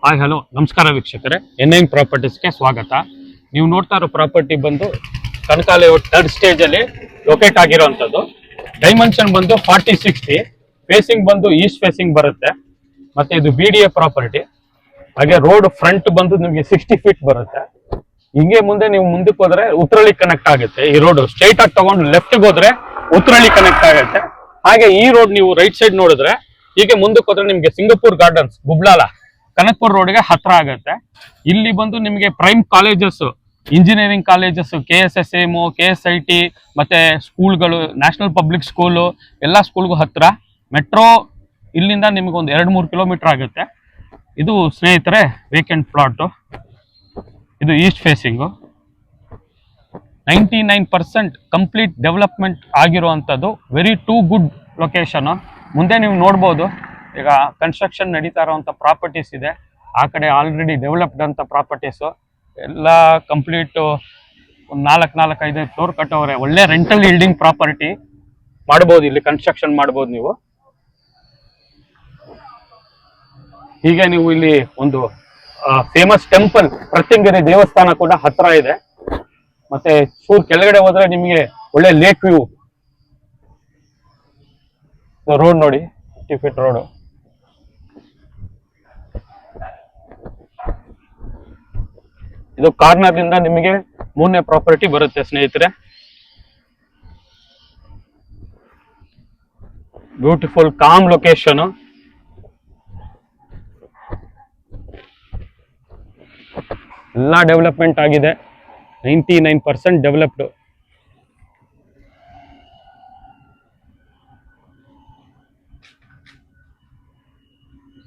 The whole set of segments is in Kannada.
ಹಾಯ್ ಹಲೋ ನಮಸ್ಕಾರ ವೀಕ್ಷಕರೇ, ಎನ್9 ಪ್ರಾಪರ್ಟೀಸ್ಗೆ ಸ್ವಾಗತ. ನೀವು ನೋಡ್ತಾ ಇರೋ ಪ್ರಾಪರ್ಟಿ ಬಂದು ಕನಕ ಲೇಔಟ್ ಥರ್ಡ್ ಸ್ಟೇಜ್ ಅಲ್ಲಿ ಲೊಕೇಟ್ ಆಗಿರೋಂಥದ್ದು. ಡೈಮೆನ್ಷನ್ ಬಂದು 40-60, ಫೇಸಿಂಗ್ ಬಂದು ಈಸ್ಟ್ ಫೇಸಿಂಗ್ ಬರುತ್ತೆ. ಮತ್ತೆ ಇದು BDA ಪ್ರಾಪರ್ಟಿ. ಹಾಗೆ ರೋಡ್ ಫ್ರಂಟ್ ಬಂದು ನಿಮಗೆ 60 ಫೀಟ್ ಬರುತ್ತೆ. ಹಿಂಗೆ ಮುಂದೆ ನೀವು ಮುಂದಕ್ಕೆ ಹೋದ್ರೆ ಉತ್ತರಳ್ಳಿ ಕನೆಕ್ಟ್ ಆಗುತ್ತೆ. ಈ ರೋಡ್ ಸ್ಟ್ರೈಟ್ ಆಗಿ ತಗೊಂಡು ಲೆಫ್ಟ್ ಹೋದ್ರೆ ಉತ್ತರಳ್ಳಿ ಕನೆಕ್ಟ್ ಆಗುತ್ತೆ. ಹಾಗೆ ಈ ರೋಡ್ ನೀವು ರೈಟ್ ಸೈಡ್ ನೋಡಿದ್ರೆ ಹೀಗೆ ಮುಂದಕ್ಕೆ ಹೋದ್ರೆ ನಿಮ್ಗೆ ಸಿಂಗಪುರ್ ಗಾರ್ಡನ್ಸ್, ಗುಬ್ಲಾಲ, ಕನಕ್ಪುರ್ ರೋಡ್ಗೆ ಹತ್ರ ಆಗುತ್ತೆ. ಇಲ್ಲಿ ಬಂದು ನಿಮಗೆ prime colleges, engineering colleges, KSSAM, KSIT ಮತ್ತೆ ಸ್ಕೂಲ್ಗಳು, ನ್ಯಾಷನಲ್ ಪಬ್ಲಿಕ್ ಸ್ಕೂಲು, ಎಲ್ಲ ಸ್ಕೂಲ್ಗೂ ಹತ್ರ. ಮೆಟ್ರೋ ಇಲ್ಲಿಂದ ನಿಮ್ಗೆ ಒಂದು 2-3 ಕಿಲೋಮೀಟರ್ ಆಗುತ್ತೆ. ಇದು ಸ್ನೇಹಿತರೆ ವೇಕೆಂಟ್ ಪ್ಲಾಟು. ಇದು ಈಸ್ಟ್ ಫೇಸಿಂಗು. 99% ಕಂಪ್ಲೀಟ್ ಡೆವಲಪ್ಮೆಂಟ್ ಆಗಿರುವಂಥದ್ದು. Very too good location. ಮುಂದೆ ನೀವು ನೋಡ್ಬೋದು, ಈಗ ಕನ್ಸ್ಟ್ರಕ್ಷನ್ ನಡೀತಾ ಇರೋವಂಥ ಪ್ರಾಪರ್ಟೀಸ್ ಇದೆ. ಆ ಕಡೆ ಆಲ್ರೆಡಿ ಡೆವಲಪ್ಡ್ ಅಂತ ಪ್ರಾಪರ್ಟೀಸು ಎಲ್ಲ ಕಂಪ್ಲೀಟ್ ಒಂದು 4-5 ಫ್ಲೋರ್ ಕಟ್ಟೋರೆ. ಒಳ್ಳೆ ರೆಂಟಲ್ ಇಲ್ಡಿಂಗ್ ಪ್ರಾಪರ್ಟಿ ಮಾಡ್ಬೋದು, ಇಲ್ಲಿ ಕನ್ಸ್ಟ್ರಕ್ಷನ್ ಮಾಡ್ಬೋದು ನೀವು. ಹೀಗೆ ನೀವು ಇಲ್ಲಿ ಒಂದು ಫೇಮಸ್ ಟೆಂಪಲ್, ಪ್ರತ್ಯಂಗಿರಿ ದೇವಸ್ಥಾನ ಕೂಡ ಹತ್ರ ಇದೆ. ಮತ್ತೆ ಚೂರ್ ಕೆಳಗಡೆ ಹೋದ್ರೆ ನಿಮಗೆ ಒಳ್ಳೆ ಲೇಕ್ ವ್ಯೂ. ರೋಡ್ ನೋಡಿ, 50 ಫೀಟ್ ರೋಡ್. ಇದು ಕಾರ್ನರ್ ಇಂದ ನಿಮಗೆ 3ನೇ ಪ್ರಾಪರ್ಟಿ ಬರುತ್ತೆ ಸ್ನೇಹಿತರೆ. Beautiful com location. ಎಲ್ಲ ಡೆವಲಪ್ಮೆಂಟ್ ಆಗಿದೆ, 99% ಡೆವಲಪ್ಡ್.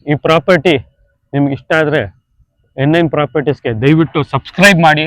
ಈ ಪ್ರಾಪರ್ಟಿ ನಿಮ್ಗೆ ಇಷ್ಟ ಆದ್ರೆ N9 ಪ್ರಾಪರ್ಟೀಸ್ಗೆ ದಯವಿಟ್ಟು ಸಬ್ಸ್ಕ್ರೈಬ್ ಮಾಡಿ.